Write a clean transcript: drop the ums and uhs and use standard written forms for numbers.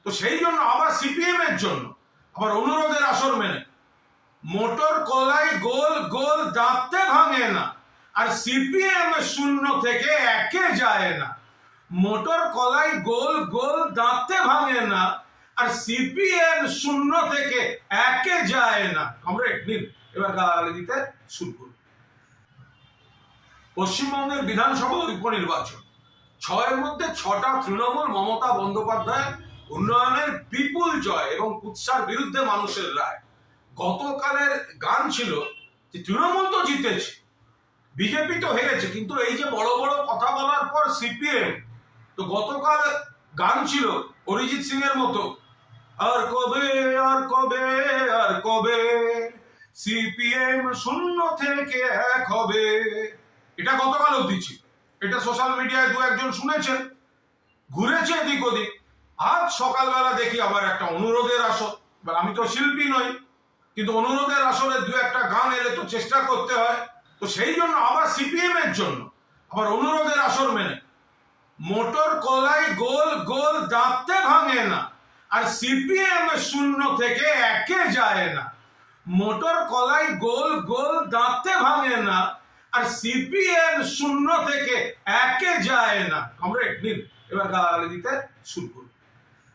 তো সেই জন্য আবার সিপিএম এর জন্য আবার অনুরোধের আসর মেনে মোটর কলাই গোল গোল দাঁতে ভাঙে না, আর সিপিএম শূন্য থেকে একে যায় না। মোটর কলাই গোল গোল দাঁতে ভাঙে না, আর সিপিএম শূন্য থেকে একে যায় না। কমরেড নিন, এবার গালাগালি দিতে শুরু করুন। পশ্চিমবঙ্গের বিধানসভা উপনির্বাচন, 6-এর মধ্যে 6টা তৃণমূল মমতা বন্দ্যোপাধ্যায়ের উন্নয়নের বিপুল জয় এবং কুৎসার বিরুদ্ধে মানুষের রায়। গতকালের গান ছিল যে তৃণমূল তো জিতেছে, বিজেপি তো হেরেছে, কিন্তু এই যে বড় বড় কথা বলার পর সিপিএম, তো গতকাল গান ছিল অরিজিৎ সিং এর মতো, আর কবে আর কবে আর কবে সিপিএম শূন্য থেকে এক হবে। এটা গতকাল অবধি ছিল, এটা সোশ্যাল মিডিয়ায় 2-1 শুনেছেন, ঘুরেছে এদিক ওদিক। আজ সকালবেলা দেখি আবার একটা অনুরোধের আসর। এবার আমি তো শিল্পী নই, কিন্তু অনুরোধের আসরে 2-1 গান এলে তো চেষ্টা করতে হয়। তো সেই জন্য আবার সিপিএম এর জন্য আবার অনুরোধের আসর মেনে মোটর কলাই গোল গোল দাঁতে ভাঙে না, আর সিপিএম শূন্য থেকে একে যায় না। মোটর কলাই গোল গোল দাঁতে ভাঙে না, আর সিপিএম শূন্য থেকে একে যায় না। কমরেড নিন, এবার গালাগালি দিতে শুরু করুন।